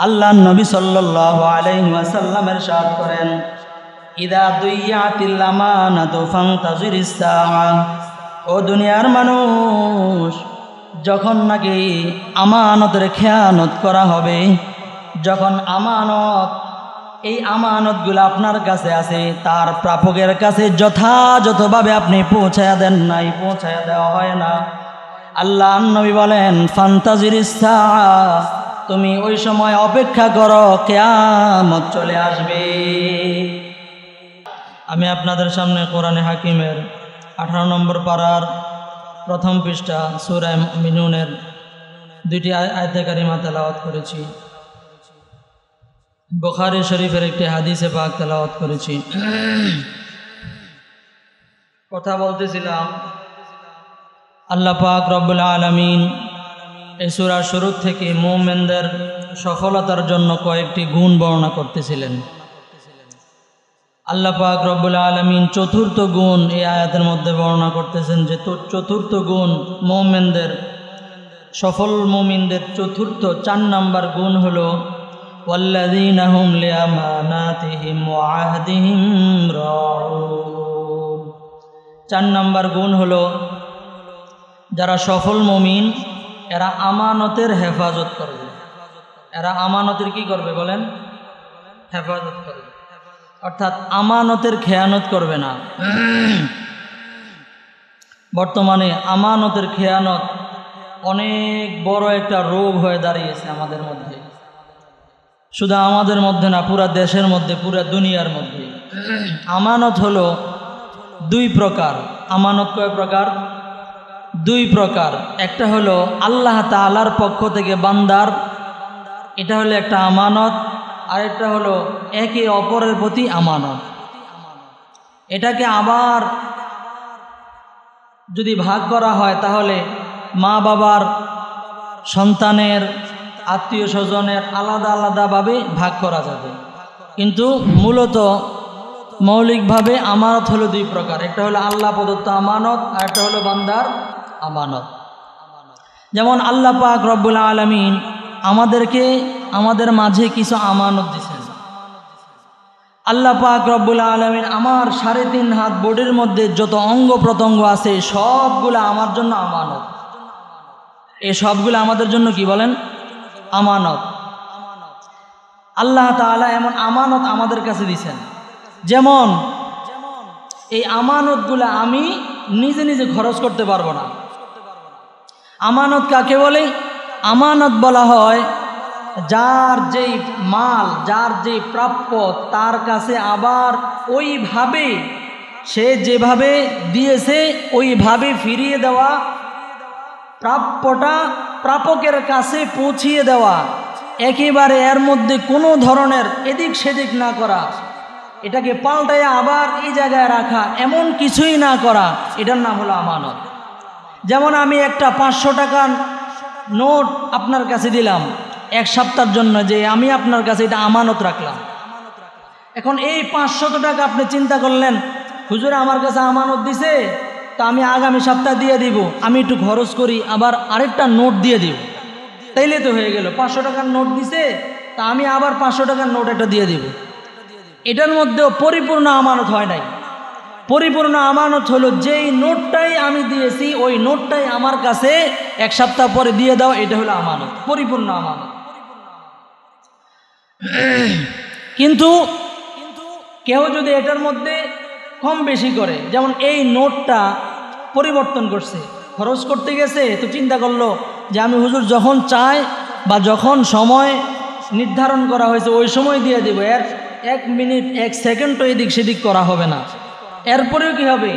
আল্লাহর নবী সাল্লাল্লাহু আলাইহি ওয়াসাল্লাম ইরশাদ করেন, ইদা দুইয়াতিল আমানাতু ফান্তাজিরিস সাআ। ও দুনিয়ার মানুষ, যখন নাকি আমানতের খেয়ানত করা হবে, যখন এই আমানতগুলো আপনার কাছে আছে, তার প্রাপকের কাছে যথাযথভাবে আপনি পৌঁছায়া দেন নাই, পৌঁছায়া দেওয়া হয় না, আল্লাহর নবী বলেন ফান্তাজিরিস সাআ, তুমি ওই সময় অপেক্ষা করো, কিয়ামত চলে আসবে। আমি আপনাদের সামনে কোরআনে হাকিমের 18 নম্বর পারার প্রথম পৃষ্ঠা সূরা মুমিনুনের 2টি আয়াতে কারিমা তেলাওয়াত করেছি। বুখারী শরীফের একটি হাদিসে পাক তেলাওয়াত করেছি। কথা বলতেছিলাম, আল্লাহ পাক রব্বুল আলামিন এই সূরার শুরু থেকে মুমিনদের সফলতার জন্য কয়েকটি গুণ বর্ণনা করতেছিলেন। আল্লাহ পাক রব্বুল আলামিন চতুর্থ গুণ এই আয়াতের মধ্যে বর্ণনা করতেছেন, যে চতুর্থ গুণ মুমিনদের, সফল মুমিনদের চতুর্থ 4 নম্বর গুণ হলো ওয়াল্লাযীনা হুম লিআমানাতিহিম ওয়া আহদিহিম রাউন। 4 নম্বর গুণ হলো যারা সফল মুমিন, এরা আমানতের হেফাজত করবে। এরা আমানতের কি করবে বলেন? হেফাজত করবে, অর্থাৎ আমানতের খেয়ানত করবে না। বর্তমানে আমানতের খেয়ানত অনেক বড় একটা রোগ হয়ে দাঁড়িয়েছে আমাদের মধ্যে, শুধু আমাদের মধ্যে না, পুরা দেশের মধ্যে, পুরা দুনিয়ার মধ্যে। আমানত হলো 2 প্রকার। আমানত কয় প্রকার? 2 প্রকার। একটা হলো আল্লাহ তাআলার পক্ষ থেকে বান্দার, এটা হলো একটা আমানত। আর একটা হলো একে অপরের প্রতি আমানত। এটাকে আবার যদি ভাগ করা হয়, তাহলে মা বাবার, সন্তানের, আত্মীয় স্বজনের আলাদা আলাদাভাবে ভাগ করা যাবে। কিন্তু মূলত মৌলিকভাবে আমানত হলো 2 প্রকার। একটা হলো আল্লাহ প্রদত্ত আমানত, আর একটা হলো বান্দার আমানত। যেমন আল্লাহ পাক রব্বুল আলামিন আমাদেরকে, আমাদের মাঝে কিছু আমানত দিয়েছেন। আল্লাহ পাক রব্বুল আলামিন আমার 3.5 হাত বডির মধ্যে যত অঙ্গ প্রত্যঙ্গ আছে সবগুলো আমার জন্য আমানত। এই সবগুলো আমাদের জন্য কি বলেন? আমানত। আল্লাহ তাআলা এমন আমানত আমাদের কাছে দিয়েছেন, যেমন এই আমানতগুলো আমি নিজে নিজে খরচ করতে পারবো না। আমানত কাকে বলে? আমানত বলা হয় যার যেই মাল, যার যে প্রাপ্য, তার কাছে আবার ওইভাবে, সে যেভাবে দিয়েছে ওইভাবে ফিরিয়ে দেওয়া, প্রাপ্যটা প্রাপকের কাছে পৌঁছিয়ে দেওয়া, একেবারে এর মধ্যে কোনো ধরনের এদিক সেদিক না করা, এটাকে পাল্টায় আবার এই জায়গায় রাখা, এমন কিছুই না করা, এটার নাম হলো আমানত। যেমন আমি একটা 500 টাকার নোট আপনার কাছে দিলাম 1 সপ্তাহের জন্য, যে আমি আপনার কাছে এটা আমানত রাখলাম। এখন এই 500 টাকা আপনি চিন্তা করলেন, হুজুর আমার কাছে আমানত দিছে, তা আমি আগামী সপ্তাহে দিয়ে দিব, আমি একটু খরচ করি, আবার আরেকটা নোট দিয়ে দিব, তাইলে তো হয়ে গেল। 500 টাকার নোট দিছে, তা আমি আবার 500 টাকার নোট একটা দিয়ে দিব। এটার মধ্যেও পরিপূর্ণ আমানত হয় নাই। পরিপূর্ণ আমানত হলো যেই নোটটাই আমি দিয়েছি ওই নোটটাই আমার কাছে 1 সপ্তাহ পরে দিয়ে দাও, এটা হলো আমানত, পরিপূর্ণ আমানত। কিন্তু কেউ যদি এটার মধ্যে কম বেশি করে, যেমন এই নোটটা পরিবর্তন করছে, খরচ করতে গেছে, তো চিন্তা করলো যে আমি হুজুর যখন চাই বা যখন সময় নির্ধারণ করা হয়েছে ওই সময় দিয়ে দিব, এর 1 মিনিট 1 সেকেন্ডও এদিক সেদিক করা হবে না। এরপরেও কি হবে?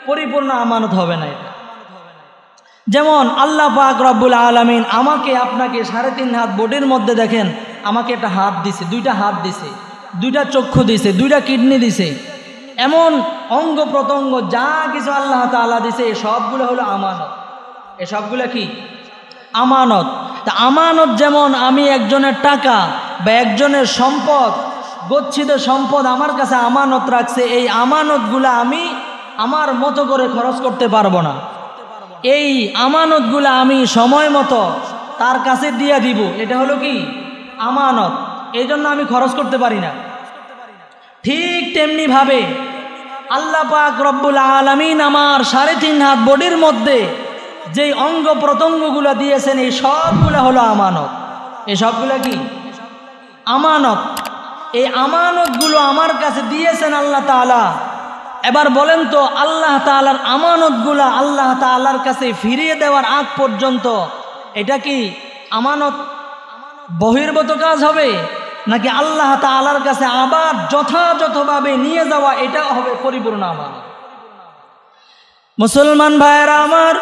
পরিপূর্ণ আমানত হবে না এটা। যেমন আল্লাহ পাক রব্বুল আলামিন আমাকে আপনাকে 3.5 হাত বডির মধ্যে, দেখেন আমাকে একটা হাত দিছে, 2টা হাত দিছে, 2টা চক্ষু দিছে, 2টা কিডনি দিছে, এমন অঙ্গ প্রত্যঙ্গ যা কিছু আল্লাহ তাআলা দিছে এই সবগুলো হলো আমানত। এই সবগুলো কি? আমানত। তা আমানত যেমন আমি একজনের টাকা বা একজনের সম্পদ, গচ্ছিত সম্পদ আমার কাছে আমানত রাখছে, এই আমানতগুলো আমি আমার মতো করে খরচ করতে পারবো না। এই আমানতগুলো আমি সময় মতো তার কাছে দিয়ে দিব, এটা হলো কি? আমানত, এই জন্য আমি খরচ করতে পারি না। ঠিক তেমনি ভাবে আল্লাহ পাক রব্বুল আলামিন আমার 3.5 হাত বডির মধ্যে যেই অঙ্গ প্রত্যঙ্গগুলো দিয়েছেন এই সবগুলো হলো আমানত। এই সবগুলো কি আমানত। এই আমানতগুলো আমার কাছে দিয়েছেন আল্লাহ তাআলা। এবার বলেন তো আল্লাহ তাআলার আমানতগুলো আল্লাহ তাআলার কাছে ফিরিয়ে দেওয়ার আগ পর্যন্ত এটা কি আমানত বহির্ভূত কাজ হবে, নাকি আল্লাহ তাআলার কাছে আবার যথাযথভাবে নিয়ে যাওয়া এটা হবে পরিপূর্ণ আমানত? মুসলমান ভাইয়েরা আমার,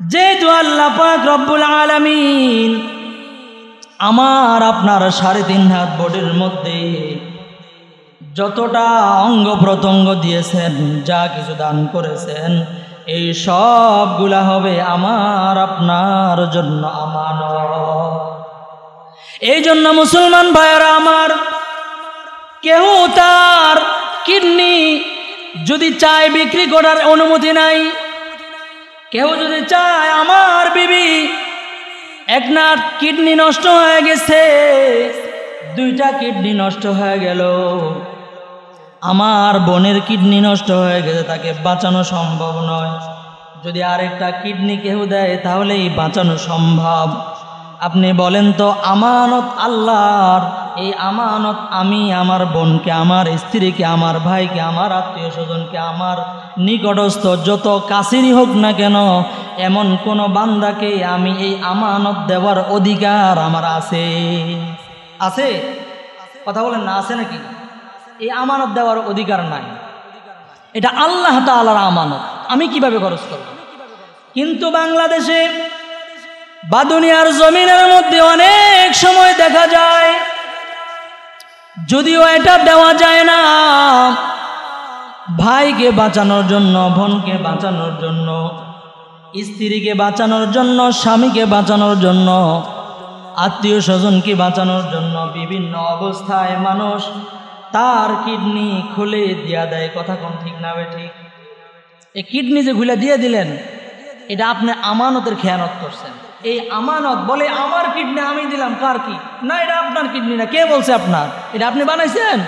যেহেতু আল্লাহ পাক রব্বুল আলামিন আমার আপনার 3.5 হাত বডির মধ্যে যতটা অঙ্গ প্রত্যঙ্গ দিয়েছেন, যা কিছু দান করেছেন, এই সবগুলা হবে আমার আপনার জন্য আমানত। এই জন্য মুসলমান ভাইয়েরা আমার, কেউ তার কিডনি যদি চায় বিক্রি করার অনুমতি নাই, কেউ যদি চায় আমার বিবি একটা কিডনি নষ্ট হয়ে গেছে, 2টা কিডনি নষ্ট হয়ে গেল, আমার বোনের কিডনি নষ্ট হয়ে গেছে, তাকে বাঁচানো সম্ভব নয়, যদি আরেকটা কিডনি কেউ দেয় তাহলেই বাঁচানো সম্ভব। আপনি বলেন তো আমানত আল্লাহর, এই আমানত আমি আমার বোনকে, আমার স্ত্রীকে, আমার ভাইকে, আমার আত্মীয় স্বজনকে, আমার নিকটস্থ যত কাছেরই হোক না কেন, এমন কোন বান্দাকে আমি এই আমানত দেওয়ার অধিকার আমার আছে? আছে? কথা বলেন না, আছে নাকি? এই আমানত দেওয়ার অধিকার নাই। এটা আল্লাহ তাআলার আমানত, আমি কিভাবে খরচ করব? কিন্তু বাংলাদেশে বা দুনিয়ার জমিনের মধ্যে অনেক সময় দেখা যায়, যদিও এটা দেওয়া যায় না, ভাইকে বাঁচানোর জন্য, বোনকে বাঁচানোর জন্য, স্ত্রীকে বাঁচানোর জন্য, স্বামীকে বাঁচানোর জন্য, আত্মীয় স্বজনকে বাঁচানোর জন্য বিভিন্ন অবস্থায় মানুষ তার কিডনি খুলে দিয়া দেয়। কথা কোন ঠিক না ঠিক? এই কিডনি যে খুলে দিয়ে দিলেন, এটা আপনি আমানতের খেয়ানত করছেন। এই আমানত বলে আমার কিডনি আমি দিলাম, কার কি না, এটা আপনার কিডনি না। কে বলছে আপনার? এটা আপনি বানাইছেন,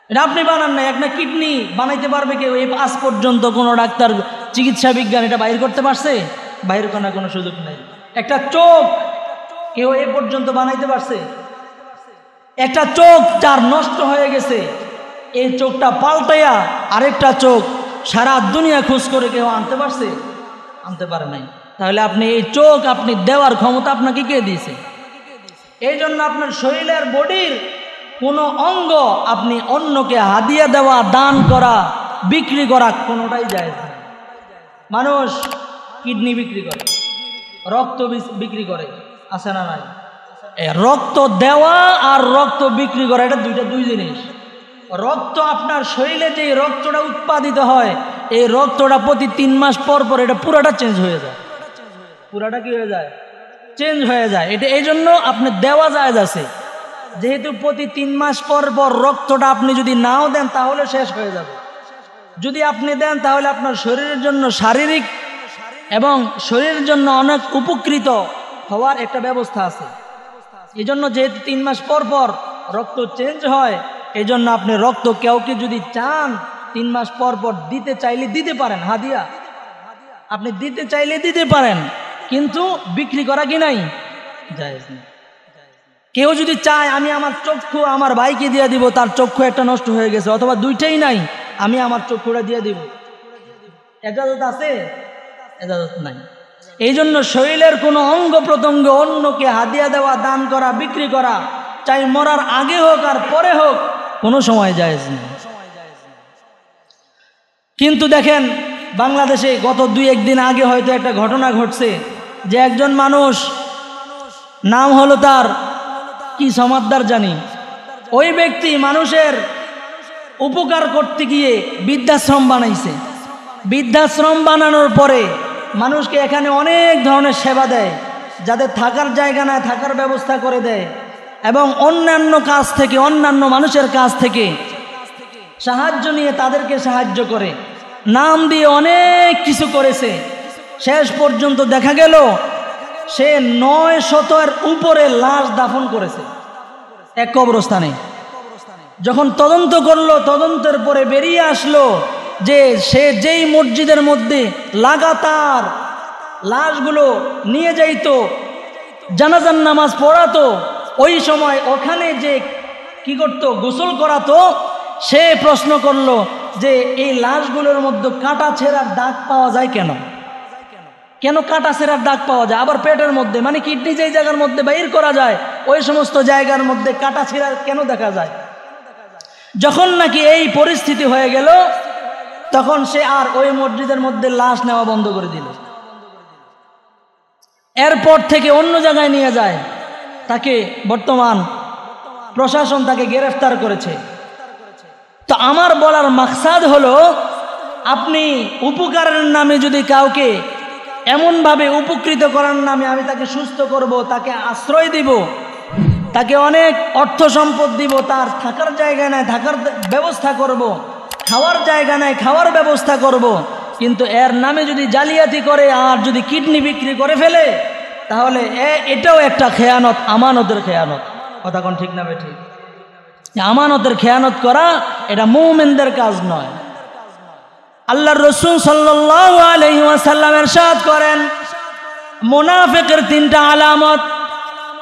এটা আপনি বানান নাই। একটা কিডনি বানাইতে পারবে কেউ? এই আজ পর্যন্ত কোনো ডাক্তার, চিকিৎসা বিজ্ঞান এটা বাইর করতে পারছে? বাইর করার কোনো সুযোগ নেই। একটা চোখ কেউ এ পর্যন্ত বানাইতে পারছে? একটা চোখ যার নষ্ট হয়ে গেছে, এই চোখটা পাল্টাইয়া আরেকটা চোখ সারা দুনিয়া খোঁজ করে কেউ আনতে পারছে? আনতে পারে নাই। তাহলে আপনি এই চোখ আপনি দেওয়ার ক্ষমতা আপনাকে কে দিয়েছে? এই জন্য আপনার শরীরের বডির কোনো অঙ্গ আপনি অন্যকে হাদিয়া দেওয়া, দান করা, বিক্রি করা কোনোটাই যায় না। মানুষ কিডনি বিক্রি করে, রক্ত বিক্রি করে, আছে না নাই? রক্ত দেওয়া আর রক্ত বিক্রি করা এটা দুই জিনিস। রক্ত আপনার শরীরে যে রক্তটা উৎপাদিত হয়, এই রক্তটা প্রতি 3 মাস পর পর এটা পুরাটা চেঞ্জ হয়ে যায়। পুরাটা কি হয়ে যায়? চেঞ্জ হয়ে যায়। এটা এই জন্য আপনি দেওয়া যায় আছে, যেহেতু প্রতি 3 মাস পর পর রক্তটা আপনি যদি নাও দেন তাহলে শেষ হয়ে যাবে। যদি আপনি দেন তাহলে আপনার শরীরের জন্য, শারীরিক এবং শরীরের জন্য অনেক উপকৃত হওয়ার একটা ব্যবস্থা আছে। এই জন্য যেহেতু 3 মাস পর পর রক্ত চেঞ্জ হয়, এই জন্য আপনি রক্ত কাউকে যদি চান 3 মাস পর পর দিতে চাইলে দিতে পারেন, হাদিয়া আপনি দিতে চাইলে দিতে পারেন, কিন্তু বিক্রি করা কি নাই, জায়েজ নেই। কেউ যদি চায় আমি আমার চক্ষু আমার ভাইকে দিয়ে দিব, তার চক্ষু একটা নষ্ট হয়ে গেছে অথবা 2টাই নাই, আমি আমার চক্ষুটা দিয়ে দিব, এজাজত আছে? এজাজত নাই। এই জন্য শরীরের কোনো অঙ্গ প্রত্যঙ্গ অন্যকে হাদিয়া দেওয়া, দান করা, বিক্রি করা, চাই মরার আগে হোক আর পরে হোক, কোনো সময় জায়েজ নেই। কিন্তু দেখেন বাংলাদেশে গত 2-1 দিন আগে হয়তো একটা ঘটনা ঘটছে, যে একজন মানুষ, নাম হলো তার কি সমাদদার জানি, ওই ব্যক্তি মানুষের উপকার করতে গিয়ে বৃদ্ধাশ্রম বানাইছে। বৃদ্ধাশ্রম বানানোর পরে মানুষকে এখানে অনেক ধরনের সেবা দেয়, যাদের থাকার জায়গা নাই থাকার ব্যবস্থা করে দেয়, এবং অন্যান্য কাজ থেকে, অন্যান্য মানুষের কাছ থেকে সাহায্য নিয়ে তাদেরকে সাহায্য করে, নাম দিয়ে অনেক কিছু করেছে। শেষ পর্যন্ত দেখা গেল সে 900-এর উপরে লাশ দাফন করেছে এক কবরস্থানে। যখন তদন্ত করলো, তদন্তের পরে বেরিয়ে আসলো যে সে যেই মসজিদের মধ্যে লাগাতার লাশগুলো নিয়ে যাইতো, জানাজার নামাজ পড়াতো, ওই সময় ওখানে যে কি করত, গোসল করাতো, সে প্রশ্ন করলো যে এই লাশগুলোর মধ্যে কাটা ছেঁড়ার দাগ পাওয়া যায় কেন? কেন কাটা ছেঁড়ার দাগ পাওয়া যায়? আবার পেটের মধ্যে, মানে কিডনি যেই জায়গার মধ্যে বাইর করা যায় ওই সমস্ত জায়গার মধ্যে কাটা ছেঁড়া কেন দেখা যায়? যখন নাকি এই পরিস্থিতি হয়ে গেল, তখন সে আর ওই মসজিদের মধ্যে লাশ নেওয়া বন্ধ করে দিল। এরপর থেকে অন্য জায়গায় নিয়ে যায়, তাকে বর্তমান প্রশাসন তাকে গ্রেফতার করেছে। তো আমার বলার মাকসাদ হলো, আপনি উপকারের নামে যদি কাউকে এমনভাবে উপকৃত করার নামে আমি তাকে সুস্থ করব, তাকে আশ্রয় দিব, তাকে অনেক অর্থ সম্পদ দিব, তার থাকার জায়গা নেই থাকার ব্যবস্থা করব, খাওয়ার জায়গা নেই খাওয়ার ব্যবস্থা করব, কিন্তু এর নামে যদি জালিয়াতি করে আর যদি কিডনি বিক্রি করে ফেলে, তাহলে এটাও একটা খেয়ানত, আমানতের খেয়ানত। কথা কোন ঠিক না বেঠিক? আমানতের খেয়ানত করা এটা মুমিনদের কাজ নয়। আল্লাহর রাসূল সাল্লাল্লাহু আলাইহি ওয়াসাল্লাম ইরশাদ করেন, মুনাফিকের 3টা আলামত।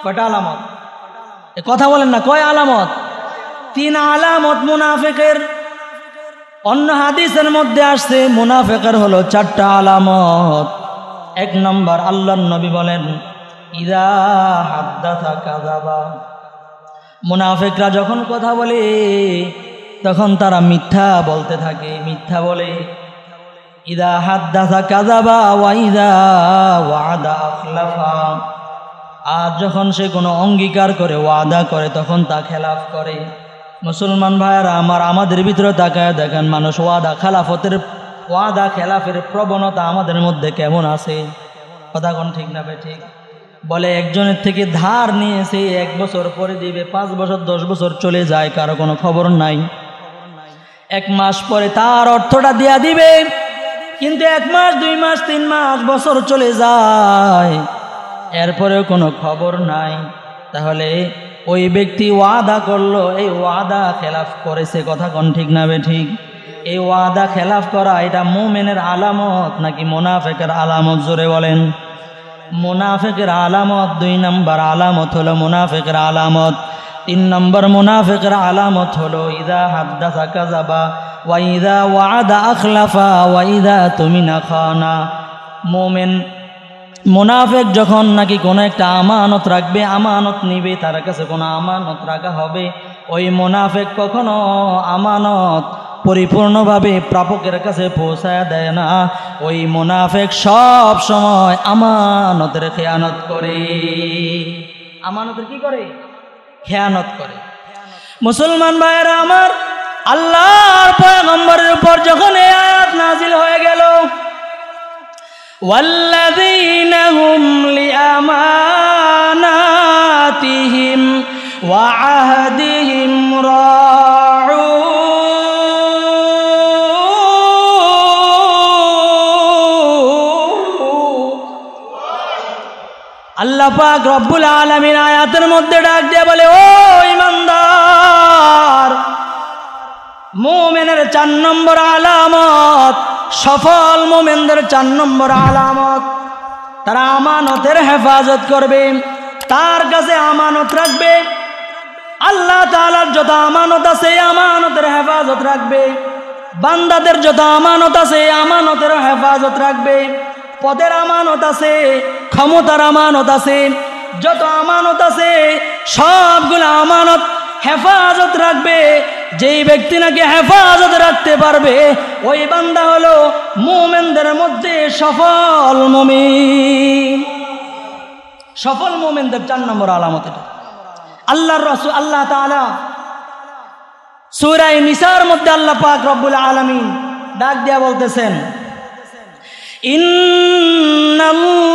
কয়টা আলামত? এ কথা বলেন না, কয় আলামত? 3 আলামত মুনাফিকের। অন্য হাদিসের মধ্যে আসছে মুনাফিকের হলো 4টা আলামত। 1 নম্বর, আল্লাহর নবী বলেন, ইযা হাদ্দাসা কাযাবা। মুনাফিকরা যখন কথা বলে তখন তারা মিথ্যা বলতে থাকে, মিথ্যা বলে। ইযা হাদ্দাসা কাযাবা ওয়া ইযা ওয়াদা আখলাফা। আর যখন সে কোনো অঙ্গীকার করে, ওয়াদা করে, তখন তা খেলাফ করে। মুসলমান ভাইয়েরা আমার, আমাদের ভিতরে তাকায় দেখেন, মানুষ ওয়াদা খেলাফের প্রবণতা আমাদের মধ্যে কেমন আছে? কথা কোন ঠিক না বেঠিক? বলে একজনের থেকে ধার নিয়েছে, 1 বছর পরে দিবে, 5 বছর 10 বছর চলে যায়, কারো কোনো খবর নাই। 1 মাস পরে তার অর্থটা দিয়া দিবে, কিন্তু 1 মাস 2 মাস 3 মাস বছর চলে যায়, এরপরেও কোনো খবর নাই। তাহলে ওই ব্যক্তি ওয়াদা করলো, এই ওয়াদা খেলাফ করেছে। কথা কোন ঠিক না বেঠিক? এই ওয়াদা খেলাফ করা এটা মুমিনের আলামত নাকি মুনাফিকের আলামত? জোরে বলেন। মুনাফিকের আলামত। 2 নম্বর আলামত হলো মুনাফিকের আলামত। 3 নম্বর মুনাফিকের আলামত হলো ইযা হাদ্দাসা কাযাবা ওয়া ইযা ওয়াদা আখলাফা ওয়া ইযা তুমিনা খানা। মুমিন মুনাফিক যখন নাকি কোনো একটা আমানত রাখবে, আমানত নিবে, তার কাছে কোনো আমানত রাখা হবে, ওই মুনাফিক কখনো আমানত পরিপূর্ণভাবে প্রাপকের কাছে পৌঁছায় দেয় না। ওই মুনাফিক সব সময় আমানতের খেয়ানত করে। আমানতের কি করে? খেয়ানত করে। মুসলমান ভাইয়েরা আমার, আল্লাহর পয়গম্বরের উপর যখন এই আয়াত নাজিল হয়ে গেল, ওয়াল্লাযীনা হুম লিআমানাতিহিম ওয়া আহদিহিম আল্লাহ পাক রব্বুল আলামিন আয়াতের মধ্যে ডাক দিয়ে বলে, ও ঈমানদার, মুমিনের 4 নম্বর আলামত, সফল মুমিনদের 4 নম্বর আলামত, তারা আমানতের হেফাজত করবে, তার কাছে আমানত রাখবে। আল্লাহ তাআলার যত আমানত আছে আমানতের হেফাজত রাখবে, বান্দাদের যত আমানত আছে আমানতের হেফাজত রাখবে, পদের আমানত আছে, ক্ষমতার আমানত আছে, যত আমানত আছে সবগুলো আমানত হেফাজত রাখবে। যেই ব্যক্তি নাকি হেফাজত রাখতে পারবে, ওই বান্দা হলো মুমিনদের মধ্যে সফল মুমিন। সফল মুমিনদের 4 নম্বর আলামত এটা। আল্লাহর রাসূল আল্লাহ তাআলা সূরা নিসার মধ্যে আল্লাহ পাক রব্বুল আলামিন ডাক দিয়া বলতেছেন, ইন্নাল্লাহা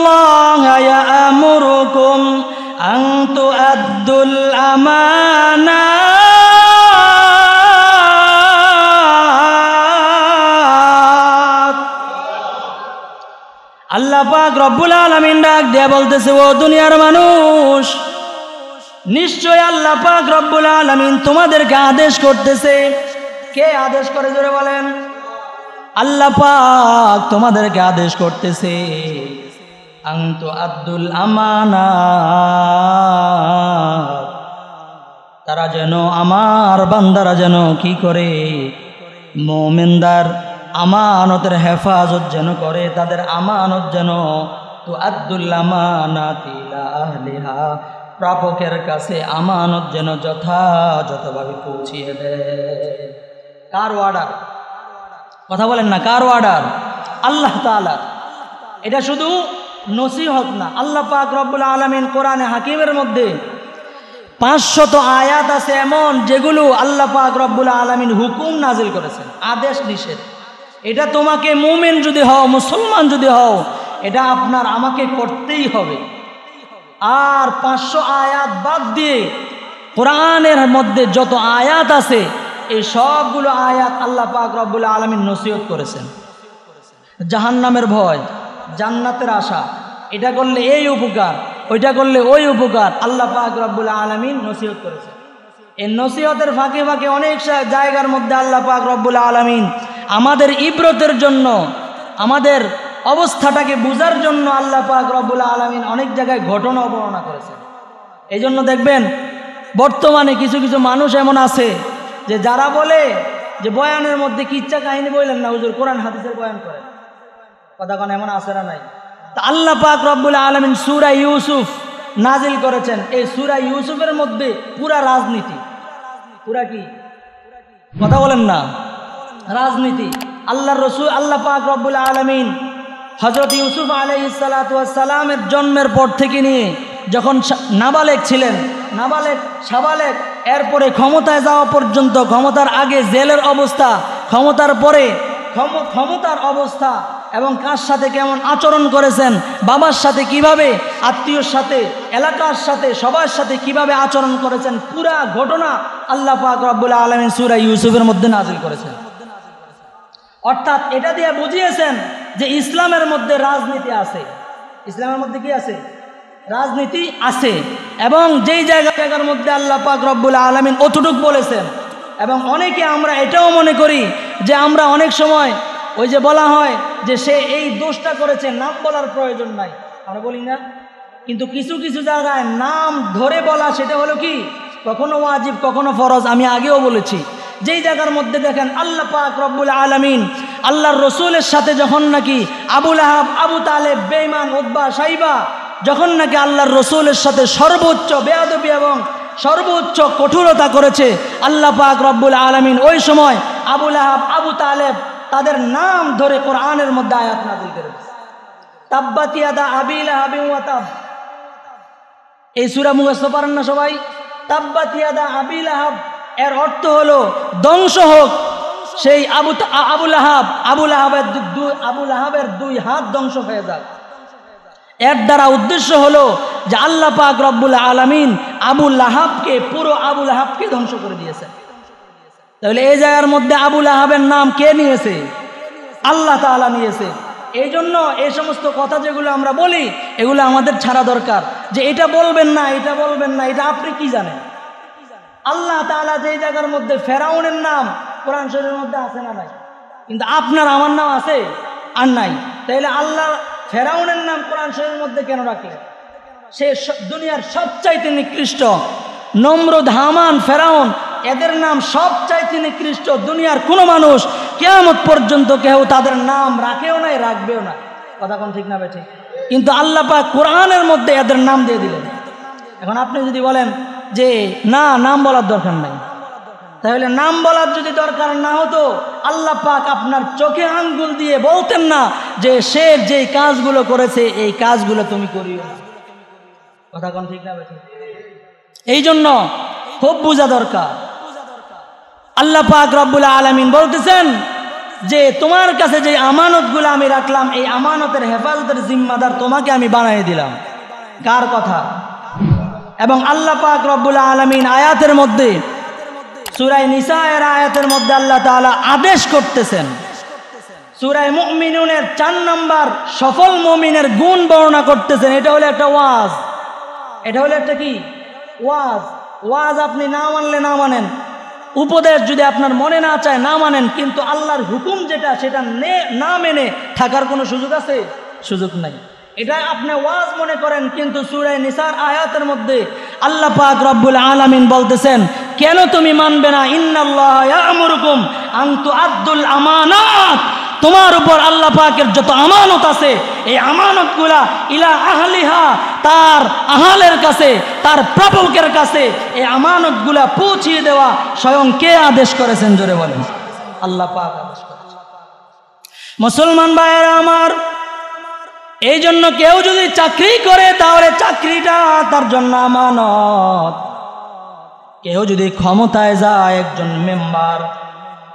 ইয়া'মুরুকুম আন তু'আদ্দুল আমানাত। আল্লাহ পাক রব্বুল আলামিন ডাক দিয়ে বলতেছে, ও দুনিয়ার মানুষ, নিশ্চয় আল্লাহ পাক রব্বুল আলামিন তোমাদেরকে আদেশ করতেছে। কে আদেশ করে জোরে বলেন? আল্লাহ পাক তোমাদেরকে আদেশ করতেছে, আনতু আব্দুল আমানাত, তারা যেন, আমার বান্দারা যেন কি করে, মুমিনদার আমানতের হেফাজত যেন করে, তাদের আমানত যেন তু আব্দুল আমানাত ইলা আহলিহা, প্রাপকের কাছে আমানত যেন যথাযথভাবে পৌঁছিয়ে দেয়। কার অর্ডার? কথা বলেন না, কার অর্ডার? আল্লাহ তাআলা। এটা শুধু নসিহত না, আল্লাহ পাক রব্বুল আলামিন কোরআনে হাকিমের মধ্যে 500 আয়াত আছে এমন, যেগুলো আল্লাহ পাক রব্বুল আলামিন হুকুম নাজিল করেছেন, আদেশ নিষেধ। এটা তোমাকে মুমিন যদি হও, মুসলমান যদি হও, এটা আপনার আমাকে করতেই হবে। আর 500 আয়াত বাদ দিয়ে কোরআনের মধ্যে যত আয়াত আছে, এই সবগুলো আয়াত আল্লাহ পাক রব্বুল আলামিন নসিহত করেছেন। জাহান্নামের ভয়, জান্নাতের আশা, এটা করলে এই উপকার, ওইটা করলে ওই উপকার, আল্লাহ পাক রব্বুল আলামিন নসিহত করেছেন। এই নসিহতের ফাঁকে ফাঁকে অনেক জায়গার মধ্যে আল্লাহ পাক রব্বুল আলামিন আমাদের ইবরতের জন্য, আমাদের অবস্থাটাকে বুঝার জন্য আল্লাহ পাক রব্বুল আলামিন অনেক জায়গায় ঘটনা বর্ণনা করেছেন। এই জন্য দেখবেন বর্তমানে কিছু কিছু মানুষ এমন আছে যে যারা বলে যে বয়ানের মধ্যে কিচ্ছা কাহিনী বললেন না হুজুর, কোরআন হাদিসের বয়ান করেন। কথা কোন এমন আছে না নাই? তা আল্লাহ পাক রব্বুল আলামিন সূরা ইউসুফ নাজিল করেছেন। এই সূরা ইউসুফের মধ্যে পুরা রাজনীতি, পুরা কি, কথা বলেন না, রাজনীতি। আল্লাহর রাসূল আল্লাহ পাক রব্বুল আলামিন হযরত ইউসুফ আলাইহিস সালাতু ওয়াস সালামের জন্মের পর থেকে নিয়ে যখন নাবালেগ ছিলেন, নাবালেগ, সাবালেগ, এরপরে ক্ষমতায় যাওয়া পর্যন্ত, ক্ষমতার আগে জেলের অবস্থা, ক্ষমতার পরে ক্ষমতার অবস্থা, এবং কার সাথে কেমন আচরণ করেছেন, বাবার সাথে কিভাবে, আত্মীয়র সাথে, এলাকার সাথে, সবার সাথে কিভাবে আচরণ করেছেন, পুরা ঘটনা আল্লাহ পাক রব্বুল আলামিন সূরা ইউসুফের মধ্যে নাজিল করেছেন। অর্থাৎ এটা দিয়ে বুঝিয়েছেন যে ইসলামের মধ্যে রাজনীতি আছে। ইসলামের মধ্যে কি আছে? রাজনীতি আছে। এবং যেই জায়গার মধ্যে আল্লাহ পাক রব্বুল আলামিন অতটুক বলেছেন। এবং অনেকে আমরা এটাও মনে করি যে আমরা অনেক সময় ওই যে বলা হয় যে সে এই দোষটা করেছে, নাম বলার প্রয়োজন নাই, আমরা বলি না? কিন্তু কিছু কিছু জায়গায় নাম ধরে বলা, সেটা হলো কি, কখনো ওয়াজিব, কখনো ফরজ। আমি আগেও বলেছি, যেই জায়গার মধ্যে দেখেন আল্লাহ পাক রব্বুল আলামিন আল্লাহর রসুলের সাথে যখন নাকি আবু লাহাব, আবু তালেব, বেঈমান, উতবা, সাইবা যখন নাকি আল্লাহর রসুলের সাথে সর্বোচ্চ বেয়াদবি এবং সর্বোচ্চ কঠোরতা করেছে, আল্লাহ পাক রব্বুল আলামিন ওই সময় আবু লাহাব, আবু তালেব তাদের নাম ধরে কোরআনের মধ্যে আয়াত নাযিল করেছে। তাব্বাত ইয়াদা আবি লাহাবিন ওয়া তাব। এই সূরা মুখস্থ পারেন না সবাই? তাব্বাত ইয়াদা আবি লাহাব এর অর্থ হলো ধ্বংস হোক সেই আবু লাহাবের 2 হাত ধ্বংস হয়ে যাক। এর দ্বারা উদ্দেশ্য হলো যে আল্লাহ পাক রব্বুল আলামিন আবু লাহাবকে, পুরো আবু লাহাবকে ধ্বংস করে দিয়েছে। তাহলে এই জায়গার মধ্যে আবু লাহাবের নাম কে নিয়েছে? আল্লাহ তাআলা নিয়েছে। এই জন্য এই সমস্ত কথা যেগুলো আমরা বলি, এগুলো আমাদের ছাড়া দরকার, যে এটা বলবেন না, এটা বলবেন না, এটা আপনি কি জানেন? আল্লাহ তাআলা যেই জায়গার মধ্যে ফেরাউনের নাম কোরআন শরীফের মধ্যে আছে না নাই? কিন্তু আপনার আমার নাম আছে আর নাই। তাইলে আল্লাহ ফেরাউনের নাম কোরআন শরীফের মধ্যে কেন রাখলেন? সে দুনিয়ার সবচাইতে নিকৃষ্ট, নমরুদ, হামান, ফেরাউন, এদের নাম সবচাইতে নিকৃষ্ট। দুনিয়ার কোনো মানুষ কিয়ামত পর্যন্ত কেউ তাদের নাম রাখেও নাই, রাখবেও না। কথা কোন ঠিক না বেঠিক? কিন্তু আল্লাহ পাক কোরআনের মধ্যে এদের নাম দিয়ে দিলেন। এখন আপনি যদি বলেন যে না, নাম বলার দরকার নাই, তাহলে নাম বলার যদি দরকার না হতো, আল্লাহ পাক আপনার চোখে আঙ্গুল দিয়ে বলতেন না যে সে যেই কাজগুলো করেছে এই কাজগুলো তুমি করিও না। কথা কোন ঠিক না বেঠিক? এই জন্য খুব বোঝা দরকার। আল্লাহ পাক রব্বুল আলামিন বলতেছেন যে তোমার কাছে যে আমানতগুলো আমি রাখলাম, এই আমানতের হেফাজতের জিম্মাদার তোমাকে আমি বানিয়ে দিলাম। কার কথা? এবং আল্লাহ পাক রব্বুল আলামিন আয়াতের মধ্যে, সূরা নিসা এর আয়াতের মধ্যে আল্লাহ তাআলা আদেশ করতেছেন। সূরা মুমিনুনের 4 নম্বর সফল মুমিনের গুণ বর্ণনা করতেছেন। এটা হলো একটা ওয়াজ, এটা হলো একটা কি ওয়াজ। ওয়াজ আপনি না মানলে না মানেন, উপদেশ যদি আপনার মনে না চায় না মানেন, কিন্তু আল্লাহর হুকুম যেটা সেটা না মেনে থাকার কোনো সুযোগ আছে? সুযোগ নাই। এটা আপনি ওয়াজ মনে করেন, কিন্তু সূরা নিসার আয়াতের মধ্যে আল্লাহ পাক রব্বুল আলামিন বলতেছেন, কেন তুমি মানবে না? ইন্নাল্লাহা ইয়া'মুরুকুম আন তুআদ্দুল আমানাত, তোমার উপর আল্লাহ পাকের যত আমানত আছে এই আমানতগুলা ইলা আহলিহা, তার আহালের কাছে, তার প্রাপকের কাছে এই আমানতগুলা পৌঁছিয়ে দেওয়া স্বয়ং কে আদেশ করেছেন? জোরে বলেন। আল্লাহ পাক আদেশ করেছেন। মুসলমান ভাইয়েরা আমার, এই জন্য কেউ যদি চাকরি করে তাহলে চাকরিটা তার জন্য আমানত। কেউ যদি ক্ষমতায় যায়, একজন মেম্বার,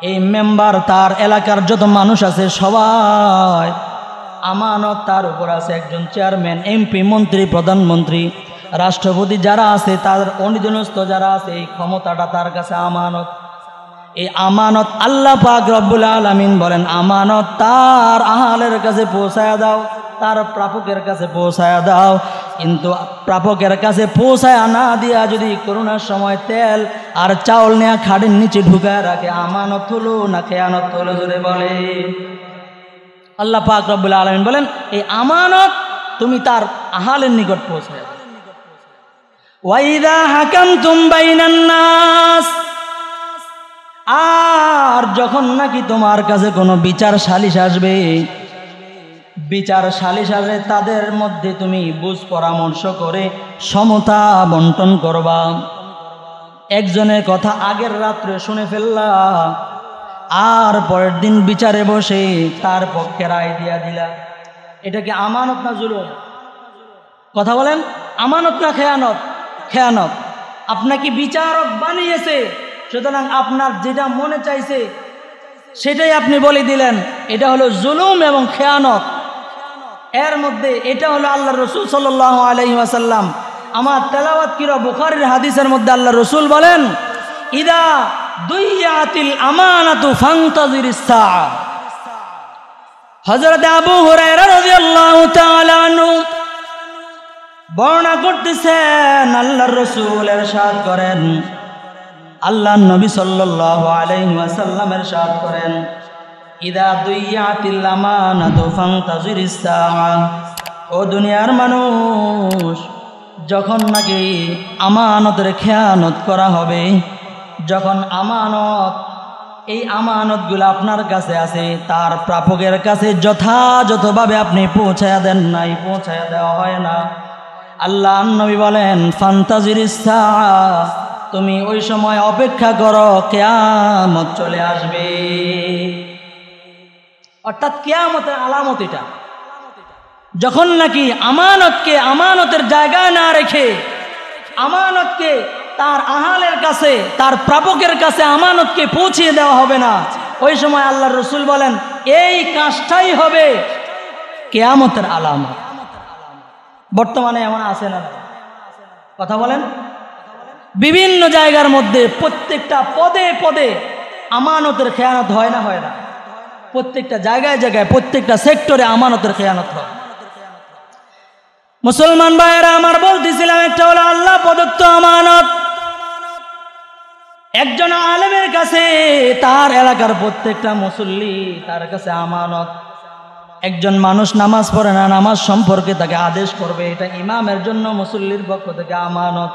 এই মেম্বার তার এলাকার যত মানুষ আছে সবাই আমানত তার উপর আছে। একজন চেয়ারম্যান, এমপি, মন্ত্রী, প্রধানমন্ত্রী, রাষ্ট্রপতি যারা আছে, তার অধীনস্থ যারা আছে, এই ক্ষমতাটা তার কাছে আমানত। এই আমানত আল্লাহ পাক রব্বুল আলামিন বলেন, আমানত তার আহালের কাছে পৌঁছায়া দাও, তার প্রাপকের কাছে পৌঁছায়া দাও। কিন্তু প্রাপকের কাছে পৌঁছায় না দিয়া যদি করোনার সময় তেল আর চাউল নেয়া খাড়ের নিচে ঢুকায় রাখে, আমানত হলো না খেয়ানত হলো? জোরে বলে। আল্লাহ পাক রব্বুল আলামিন বলেন, এই আমানত তুমি তার আহালের নিকট পৌঁছায় দাও। ওয়াইদা হাকামতুম বাইনান নাস, আর যখন নাকি তোমার কাছে কোনো বিচার সালিশ আসবে, বিচার সালিশ আসবে, তাদের মধ্যে তুমি বুঝ পরামর্শ করে সমতা বন্টন করবা। একজনের কথা আগের রাত্রে শুনে ফেললা, আর পরের দিন বিচারে বসে তার পক্ষে রায় দিয়া দিলা। এটা কি আমানত না জুলুম? কথা বলেন, আমানত না খেয়ানত? খেয়ানত। আপনাকে বিচারক বানিয়েছে, সুতরাং আপনার যেটা মনে চাইছে সেটাই আপনি বলে দিলেন, এটা হলো জুলুম এবং খেয়ানত। এর মধ্যে এটা হলো আল্লাহ রসুল সাল্লাল্লাহু আলাইহি ওয়াসাল্লাম, আমার তেলাওয়াত কিরা বুখারীর হাদিসের মধ্যে আল্লাহ রসুল বলেন, ইদা দুইয়াতিল আমানাতু ফান্তাজিরিস সাআ। হযরত আবু হুরায়রা রাদিয়াল্লাহু তাআলা আনহু বর্ণনা করতেছেন, আল্লাহর রাসূল ইরশাদ করেন, আল্লাহর নবী সাল্লাল্লাহু আলাইহি ওয়াসাল্লাম ইরশাদ করেন, ইদা দুইয়াতিল আমানাতু ফান্তাজিরিস সাআ। ও দুনিয়ার মানুষ, যখন নাকি আমানতের খেয়ানত করা হবে, যখন আমানত, এই আমানতগুলো আপনার কাছে আছে, তার প্রাপকের কাছে যথাযথভাবে আপনি পৌঁছায়া দেন নাই, পৌঁছায়া দেওয়া হয় না, আল্লাহ নবী বলেন, ফান্তাজিরিস সাআ, তুমি ওই সময় অপেক্ষা করো, কিয়ামত চলে আসবে। অর্থাৎ কিয়ামতের আলামত এটা। যখন নাকি আমানতকে আমানতের জায়গায় না রেখে, আমানতকে তার আহালের কাছে, তার প্রাপকের কাছে আমানতকে পৌঁছিয়ে দেওয়া হবে না, ওই সময় আল্লাহর রাসূল বলেন, এই কাজটাই হবে কিয়ামতের আলামত। বর্তমানে এমন আছে না? কথা বলেন। বিভিন্ন জায়গার মধ্যে প্রত্যেকটা পদে পদে আমানতের খেয়ানত হয় না? হয় না? প্রত্যেকটা জায়গায় জায়গায়, প্রত্যেকটা সেক্টরে আমানতের খেয়ানত হয়। মুসলমান ভাইয়েরা আমার, বলতেছিলাম, একটা হলো আল্লাহ প্রদত্ত আমানত। একজন আলেমের কাছে তার এলাকার প্রত্যেকটা মুসল্লি তার কাছে আমানত। একজন মানুষ নামাজ পড়ে না, নামাজ সম্পর্কে তাকে আদেশ করবে, এটা ইমামের জন্য মুসল্লির পক্ষ থেকে আমানত।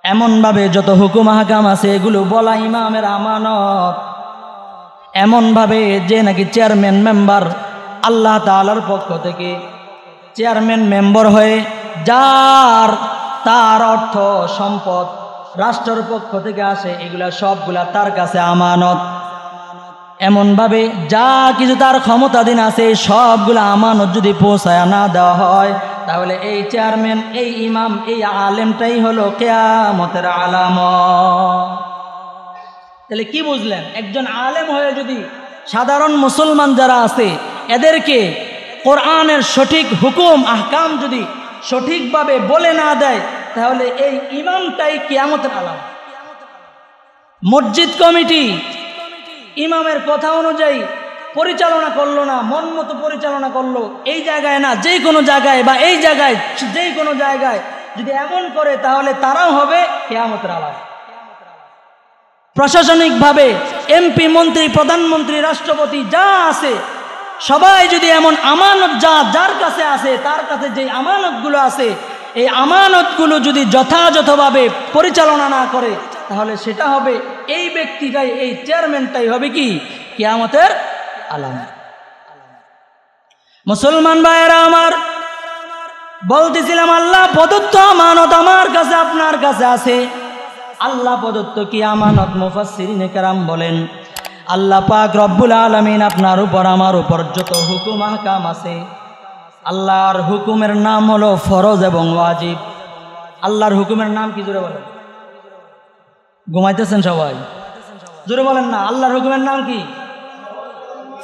এমনভাবে যত হুকুম আহকাম আছে এগুলো বলা ইমামের আমানত। এমনভাবে যে নাকি চেয়ারম্যান মেম্বার আল্লাহ তাআলার পক্ষ থেকে চেয়ারম্যান মেম্বার হয়ে যার তার অর্থ সম্পদ রাষ্ট্রের পক্ষ থেকে আসে, এগুলা সবগুলা তার কাছে আমানত। এমনভাবে যা কিছু তার ক্ষমতাধীন আছে সবগুলা আমানত যদি পৌঁছায় না দেওয়া হয়, তাহলে এই চেয়ারম্যান, এই ইমাম, এই আলেমটাই হলো কিয়ামতের আলামত। তাহলে কি বুঝলেন? একজন আলেম হয়ে যদি সাধারণ মুসলমান যারা আছে এদেরকে কোরআনের সঠিক হুকুম আহকাম যদি সঠিকভাবে বলে না দেয়, তাহলে এই ইমামটাই কিয়ামতের আলামত। মসজিদ কমিটি ইমামের কথা অনুযায়ী পরিচালনা করলো না, মন মতো পরিচালনা করলো, এই জায়গায় না যে কোনো জায়গায় বা এই জায়গায় যেই কোনো জায়গায় যদি এমন করে তাহলে তারাও হবে কিয়ামতের আলামত। প্রশাসনিকভাবে এমপি, মন্ত্রী, প্রধানমন্ত্রী, রাষ্ট্রপতি যা আছে সবাই যদি এমন আমানত যার কাছে আছে, তার কাছে যে আমানতগুলো আছে, এই আমানতগুলো যদি যথাযথভাবে পরিচালনা না করে তাহলে সেটা হবে, এই ব্যক্তিটাই, এই চেয়ারম্যানটাই হবে কি কিয়ামতের আলামত। মুসলমান ভাইয়েরা আমার, বলতেছিলাম আল্লাহ প্রদত্ত আমানত আমার কাছে আপনার কাছে আছে। আল্লাহ প্রদত্ত কি আমানত? মুফাসসিরিনে কেরাম বলেন আল্লাহ পাক রব্বুল আলামিন আপনার উপর আমার উপর যত হুকুম আহকাম আছে, আল্লাহর হুকুমের নাম হলো ফরজ এবং ওয়াজিব। আল্লাহর হুকুমের নাম কি? জোরে বলেন। ঘুমাইতেছেন সবাই? জোরে বলেন না। আল্লাহর হুকুমের নাম কি?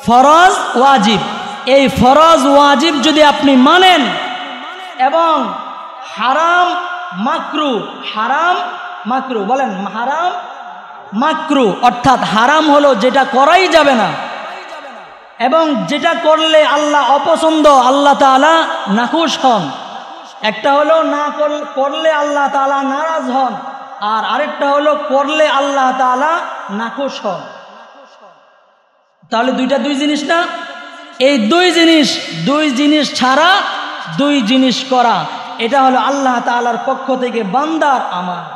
ফরজ ওয়াজিব। এই ফরজ ওয়াজিব যদি আপনি মানেন এবং হারাম মাকরু, হারাম মাকরু বলেন, হারাম মাকরু অর্থাৎ হারাম হলো যেটা করাই যাবে না এবং যেটা করলে আল্লাহ অপছন্দ, আল্লাহ তাআলা নাখুশ হন। একটা হলো না করলে আল্লাহ তাআলা নারাজ হন, আর আরেকটা হলো করলে আল্লাহ তাআলা নাখুশ হন। তাহলে দুই জিনিস না? এই দুই জিনিস ছাড়া দুই জিনিস করা, এটা হলো আল্লাহ তাআলার পক্ষ থেকে বান্দার আমানত।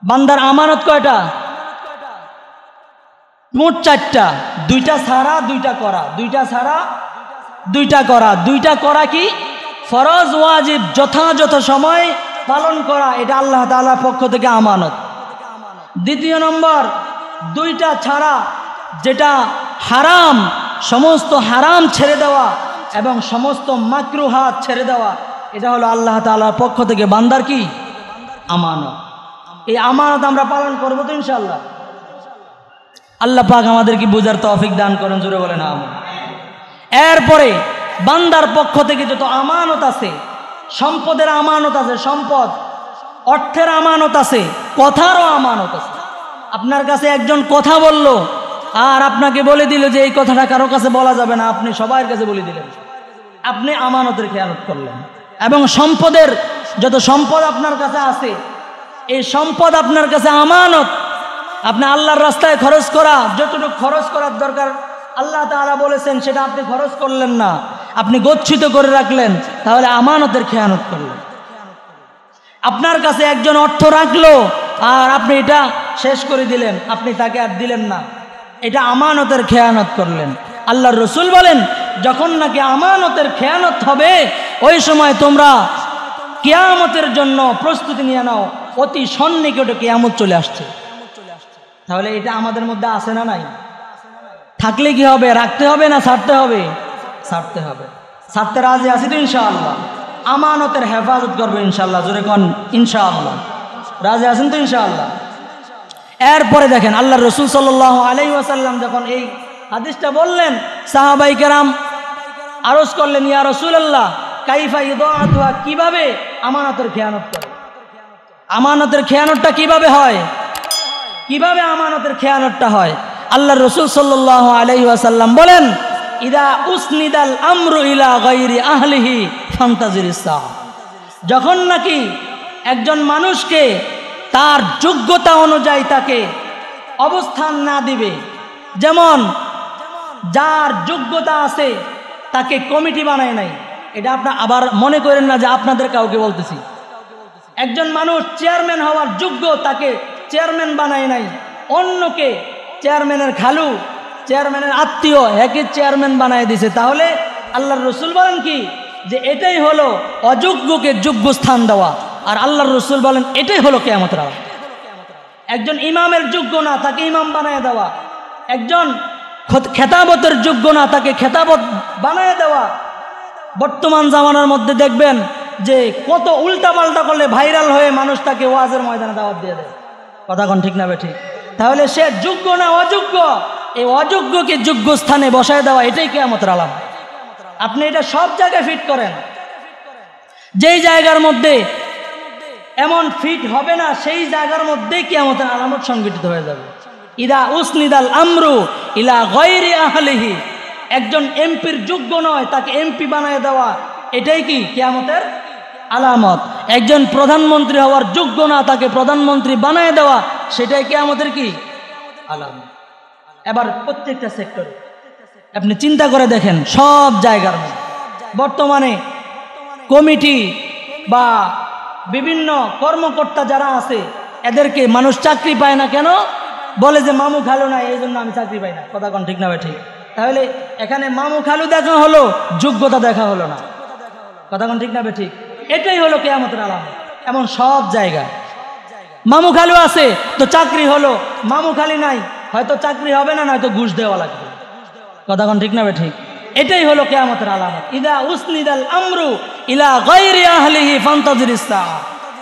বান্দার আমানত কয়টা? মোট 4টা। দুইটা ছাড়া দুইটা করা, দুইটা ছাড়া দুইটা করা। দুইটা করা কি? ফরজ ওয়াজিব যথাযথ সময় পালন করা, এটা আল্লাহ তাআলার পক্ষ থেকে আমানত। দ্বিতীয় নম্বর, দুইটা ছাড়া যেটা হারাম, সমস্ত হারাম ছেড়ে দেওয়া এবং সমস্ত মাকরুহাত ছেড়ে দেওয়া, এটা হলো আল্লাহ তাআলার পক্ষ থেকে বান্দার কি? আমানত। এই আমানত আমরা পালন করবো তো ইনশাআল্লাহ? আল্লাহ পাক আমাদেরকে বুঝার তৌফিক দান করেন, জোরে বলেন আমিন। এরপরে বান্দার পক্ষ থেকে যত আমানত আছে, সম্পদের আমানত আছে, সম্পদ, অর্থের আমানত আছে, কথারও আমানত আছে। আপনার কাছে একজন কথা বলল আর আপনাকে বলে দিল যে এই কথাটা কারো কাছে বলা যাবে না, আপনি সবার কাছে বলে দিলেন, আপনি আমানতের খেয়ানত করলেন। এবং সম্পদের যত সম্পদ আপনার কাছে আছে, এই সম্পদ আপনার কাছে আমানত। আপনি আল্লাহর রাস্তায় খরচ করা, যতটুকু খরচ করার দরকার আল্লাহ তাআলা বলেছেন সেটা আপনি খরচ করলেন না, আপনি গচ্ছিত করে রাখলেন, তাহলে আমানতের খেয়ানত করলেন। আপনার কাছে একজন অর্থ রাখলো আর আপনি এটা শেষ করে দিলেন, আপনি তাকে আর দিলেন না, এটা আমানতের খেয়ানত করলেন। আল্লাহর রাসূল বলেন যখন নাকি আমানতের খেয়ানত হবে ওই সময় তোমরা কিয়ামতের জন্য প্রস্তুতি নিয়ে নাও, অতি সন্নিকটে কিয়ামত চলে আসছে। তাহলে এটা আমাদের মধ্যে আছে না নাই? থাকলে কি হবে? রাখতে হবে না ছাড়তে হবে? ছাড়তে হবে। ছাড়তে রাজি আছি তো ইনশাআল্লাহ? আমানতের হেফাজত করবে ইনশাআল্লাহ, জোরে কোন ইনশাআল্লাহ। রাজি আছেন তো ইনশাআল্লাহ? এরপরে দেখেন আল্লাহর রাসূল সাল্লাল্লাহু আলাইহি ওয়াসাল্লাম যখন এই হাদিসটা বললেন, সাহাবায়ে কেরাম আরজ করলেন, ইয়া রাসূলুল্লাহ কাইফা ইদাআতুহা, কিভাবে আমানতের খেয়ানত করে? আমানতের খেয়ানতটা কিভাবে হয়? কিভাবে আমানতের খেয়ানতটা হয়? আল্লাহর রাসূল সাল্লাল্লাহু আলাইহি ওয়াসাল্লাম বলেন, ইদা উসনিদাল আমরু ইলা গায়রি আহলিহি ফান্তাজিরিস সাআ, যখন নাকি একজন মানুষকে তার যোগ্যতা অনুযায়ী তাকে অবস্থান না দিবে, যেমন যার যোগ্যতা আছে তাকে কমিটি বানায় নাই, এটা আপনার আবার মনে করেন না যে আপনাদের কাউকে বলতেছি। একজন মানুষ চেয়ারম্যান হওয়ার যোগ্য, তাকে চেয়ারম্যান বানায় নাই, অন্যকে চেয়ারম্যানের খালু, চেয়ারম্যানের আত্মীয়, একে চেয়ারম্যান বানায় দিছে। তাহলে আল্লাহর রাসূল বলেন কি, যে এটাই হলো অযোগ্যকে যোগ্য স্থান দেওয়া। আর আল্লাহর রাসূল বলেন এটাই হলো কিয়ামতের আলামত। একজন ইমামের যোগ্য না, তাকে ইমাম বানায় দেওয়া। একজন খেতাবতের যোগ্য না, তাকে খেতাবত বানায় দেওয়া। বর্তমান জামানার মধ্যে দেখবেন যে কত উল্টাপাল্টা করলে ভাইরাল হয়ে মানুষ তাকে ওয়াজের ময়দানে দাওয়াত দিয়ে দেয়। কথা কোন ঠিক না ঠিক? তাহলে সে যোগ্য না অযোগ্য, এই অযোগ্যকে যোগ্য স্থানে বসায় দেওয়া, এটাই কিয়ামতের আলামত। আপনি এটা সব জায়গায় ফিট করেন, যেই জায়গার মধ্যে এমন ফিট হবে না সেই জায়গার মধ্যেই কিয়ামতের আলামত সংঘটিত হয়ে যাবে। ইদা উসনিদাল আমরু ইলা গায়রি আহলিহি, একজন এমপির যোগ্য নয় তাকে এমপি বানায় দেওয়া, এটাই কি কিয়ামতের আলামত। একজন প্রধানমন্ত্রী হওয়ার যোগ্য না তাকে প্রধানমন্ত্রী বানায় দেওয়া, সেটাই কিয়ামতের কি আলামত। এবার প্রত্যেকটা সেক্টরে আপনি চিন্তা করে দেখেন, সব জায়গার বর্তমানে কমিটি বা বিভিন্ন কর্মকর্তা যারা আছে এদেরকে মানুষ চাকরি পায় না কেন? বলে যে মামু খালু নাই, এই জন্য আমি চাকরি পাই না। কথা কোন ঠিক না ভাই? ঠিক। তাহলে এখানে মামু খালু দেখা হলো, যোগ্যতা দেখা হলো না। কথা কোন ঠিক না ভাই? ঠিক। এটাই হলো কিয়ামতের আলামত। এমন সব জায়গায় মামু খালু আছে তো চাকরি হলো, মামু খালি নাই, হয়তো চাকরি হবে না, নয়তো ঘুষ দেওয়া লাগবে। কথা কোন ঠিক না ভাই? ঠিক। এটাই হলো কিয়ামতের আলামত। ইদা উসনিদাল আমরু ইলা গায়রি আহলিহি ফান্তাজিরিস সাআ।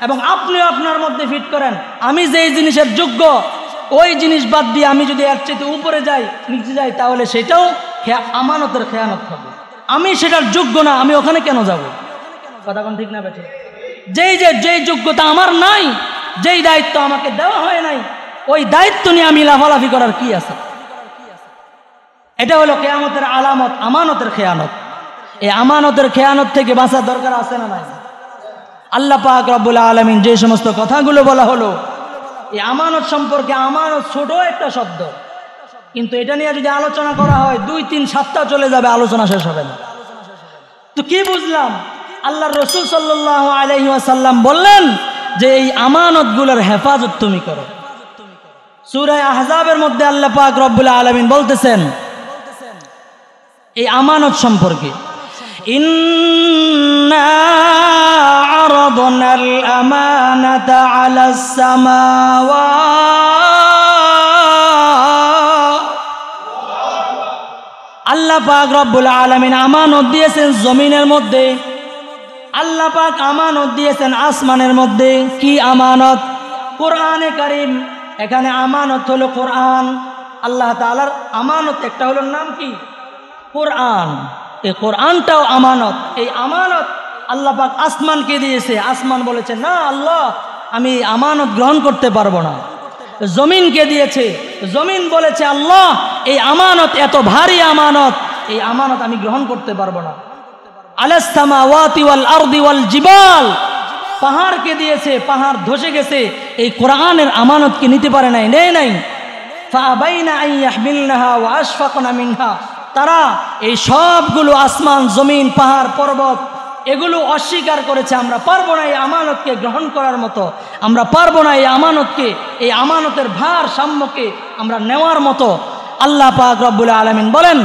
এবং আপনি আপনার মধ্যে ফিট করেন, আমি যেই জিনিসের যোগ্য ওই জিনিস বাদ দিয়ে আমি যদি এর চেয়ে উপরে যাই, নিচে যাই, তাহলে সেটাও আমানতের খেয়ানত হবে। আমি সেটার যোগ্য না, আমি ওখানে কেন যাব? কথা কোন ঠিক না ভাই? ঠিক। যেই যোগ্যতা আমার নাই, যেই দায়িত্ব আমাকে দেওয়া হয় নাই, ওই দায়িত্ব নিয়ে আমি লাফালাফি করার কি আছে? এটা হলো কিয়ামতের আলামত, আমানতের খেয়ানত। এই আমানতের খেয়ানত থেকে বাঁচার দরকার আছে না নাই? আল্লাহ পাক রব্বুল আলামিন যে সমস্ত কথাগুলো বলা হলো এই আমানত সম্পর্কে, আমানত ছোট একটা শব্দ, কিন্তু এটা নিয়ে যদি আলোচনা করা হয় 2-3 সপ্তাহ চলে যাবে, আলোচনা শেষ হবে না। তো কি বুঝলাম? আল্লাহর রাসূল সাল্লাল্লাহু আলাইহি ওয়াসাল্লাম বললেন যে এই আমানতগুলোর হেফাজত তুমি করো। সূরা আহজাবের মধ্যে আল্লাহ পাক রব্বুল আলামিন বলতেছেন এই আমানত সম্পর্কে, ইন্না আরাদনাল আমানাতা আলাস সামাওয়াত। আল্লাহ পাক রব্বুল আলামিন আমানত দিয়েছেন জমিনের মধ্যে, আল্লাহ পাক আমানত দিয়েছেন আসমানের মধ্যে। কি আমানত? কোরআনে কারীম। এখানে আমানত হলো কোরআন। আল্লাহ তাআলার আমানত একটা হলো নাম কি? কোরআন। এই কোরআনটাও আমানত। এই আমানত আল্লাহ পাক আসমানকে দিয়েছে। আসমান বলেছে না আল্লাহ, আমি আমানত গ্রহণ করতে পারবো না। জমিনকে দিয়েছে। জমিন বলেছে আল্লাহ, এই আমানত এত ভারী আমানত, এই আমানত আমি গ্রহণ করতে পারবো না। আলাস সামাওয়াতি ওয়াল আরদি ওয়াল জিবাল, পাহাড়কে দিয়েছে, পাহাড় ধসে গেছে, এই কোরআনের আমানতকে নিতে পারে নাই, নেয় নাই। ফাআবাইনা আন ইয়াহমিলনাহা ওয়া আশফাকনা মিনহা, তারা এই সবগুলো আসমান, জমিন, পাহাড়, পর্বত এগুলো অস্বীকার করেছে। আমরা পারবো না এই আমানতকে গ্রহণ করার মতো, আমরা পারবো না এই আমানতকে, এই আমানতের ভার সাম্যকে আমরা নেওয়ার মতো। আল্লাহ পাক রব্বুল আলামিন বলেন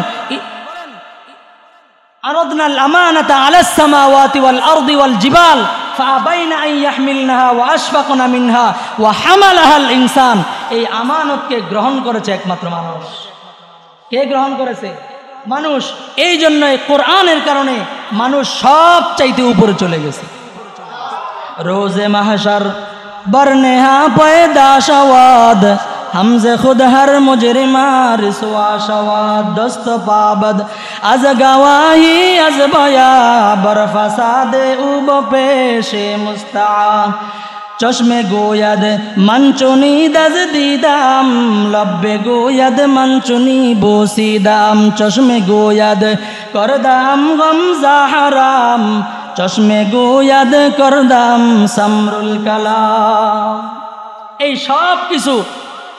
আরাদনাল আমানাতা আলাস সামাওয়াতি ওয়াল আরদি ওয়াল জিবাল ফাআবাইনা আন ইয়াহমিলনাহা ওয়া আশফাকনা মিনহা ওয়া হামালাহাল ইনসান। এই আমানতকে গ্রহণ করেছে একমাত্র মানুষ। কে গ্রহণ করেছে? মানুষ। এই জন্যই কোরআনের কারণে মানুষ সব চাইতে উপরে চলে গেছে। রোজে মাহশর বরনেহা পয়দা শওয়াদ, हमसे खुद हर मुजरिमा रिसवा शवाद, दस्त पाबद अज गवाही अज बया बर फसाद उब पेशे मुस्ता, चश्मे गोयद मंचुनी दज दीदाम लब्बे गोयद मंचुनी बोसीदाम, चश्मे गोयद करदाम गम ज़हराम, चश्मे गोयद करदाम समरुल कलाम। এই সব কিছু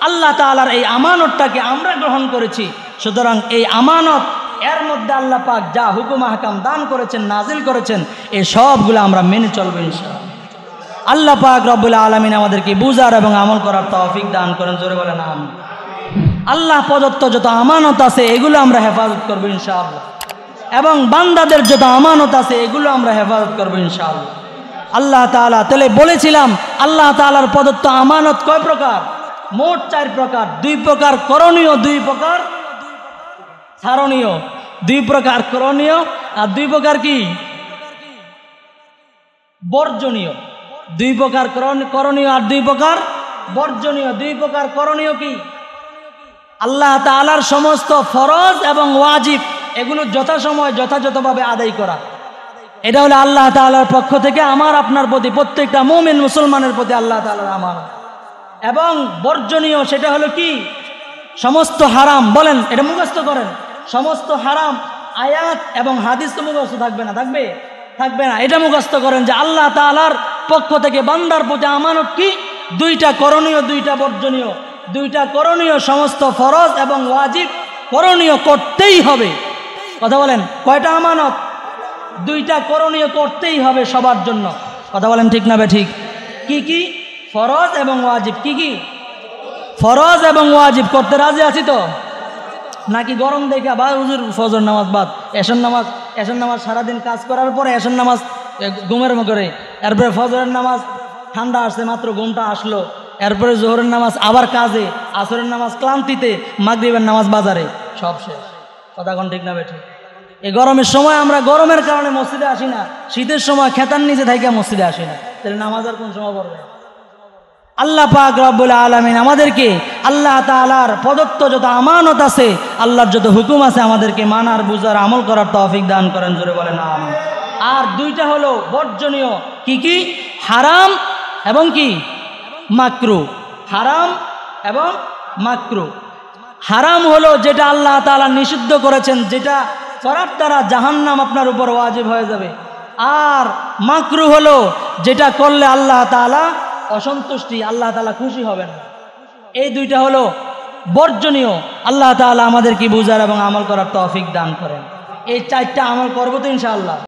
আল্লাহ তাআলার এই আমানতটাকে আমরা গ্রহণ করেছি। সুতরাং এই আমানত, এর মধ্যে আল্লাহ পাক যা হুকুম আহকাম দান করেছেন, নাজিল করেছেন, এই সবগুলো আমরা মেনে চলবো ইনশাআল্লাহ। আল্লাহ পাক রব্বুল আলামিন আমাদেরকে বুঝার এবং আমল করার তৌফিক দান করেন। জোরে বলেন আমিন। আল্লাহ প্রদত্ত যত আমানত আছে এগুলো আমরা হেফাজত করবো ইনশাআল্লাহ, এবং বান্দাদের যত আমানত আছে এগুলো আমরা হেফাজত করবো ইনশাআল্লাহ। আল্লাহ তাআলা তাহলে বলেছিলাম আল্লাহ তাআলার প্রদত্ত আমানত কয় প্রকার? মোট 4 প্রকার। 2 প্রকার করণীয়, 2 প্রকার ছাড়নীয়। 2 প্রকার করণীয় আর 2 প্রকার কি? বর্জনীয়। 2 প্রকার করণীয় আর 2 প্রকার বর্জনীয়। 2 প্রকার করণীয় কি? আল্লাহ তাআলার সমস্ত ফরজ এবং ওয়াজিব এগুলো যথাসময় যথাযথভাবে আদায় করা, এটা হলো আল্লাহ তাআলার পক্ষ থেকে আমার আপনার প্রতি, প্রত্যেকটা মুমিন মুসলমানের প্রতি আল্লাহ তাআলার আমানত। এবং বর্জনীয় সেটা হলো কি? সমস্ত হারাম, বলেন এটা মুখস্থ করেন, সমস্ত হারাম আয়াত এবং হাদিস তো মুখস্থ থাকবে না, থাকবে থাকবে না, এটা মুখস্থ করেন যে আল্লাহ তাআলার পক্ষ থেকে বান্দার প্রতি আমানত কি? দুইটা করণীয়, দুইটা বর্জনীয়, দুইটা করণীয়, সমস্ত ফরজ এবং ওয়াজিব করণীয় করতেই হবে। কথা বলেন, কয়টা আমানত? দুইটা করণীয় করতেই হবে সবার জন্য। কথা বলেন ঠিক না বে ঠিক? কি কি? ফরজ এবং ওয়াজিব। কি কি? ফরজ এবং ওয়াজিব করতে রাজি আছি তো? নাকি গরম দেখা বা হুজুর ফজর নামাজ বাদ, এশার নামাজ সারাদিন কাজ করার পরে এশার নামাজ ঘুমের করে, এরপরে ফজরের নামাজ ঠান্ডা আসছে মাত্র ঘুমটা আসলো, এরপরে জোহরের নামাজ আবার কাজে, আসরের নামাজ ক্লান্তিতে, মাগরিবের নামাজ বাজারে, সব শেষ। কথা কোন ঠিক না বেঠিক? এই গরমের সময় আমরা গরমের কারণে মসজিদে আসি না, শীতের সময় খেতার নিচে থাইকা মসজিদে আসি না, তাহলে নামাজ আর কোন সময় পড়বে? আল্লাহ পাক রব্বুল আলামিন আমাদেরকে আল্লাহ তাআলার প্রদত্ত যত আমানত আছে, আল্লাহর যত হুকুম আছে, আমাদেরকে মানার, বুঝার, আমল করার তৌফিক দান করেন, জোরে বলেন আমিন। আর দুইটা হলো বর্জনীয়। কি কি? হারাম এবং কি? মাকরু। হারাম এবং মাকরু। হারাম হলো যেটা আল্লাহ তাআলা নিষিদ্ধ করেছেন, যেটা করার দ্বারা জাহান্নাম আপনার উপর ওয়াজিব হয়ে যাবে। আর মাকরু হলো যেটা করলে আল্লাহ তাআলা অসন্তুষ্টি, আল্লাহ তাআলা খুশি হবেন না। এই দুইটা হলো বর্জনীয়। আল্লাহ তাআলা আমাদেরকে বুঝার এবং আমল করার তৌফিক দান করেন। এই চারটা আমল করবো তো ইনশাআল্লাহ।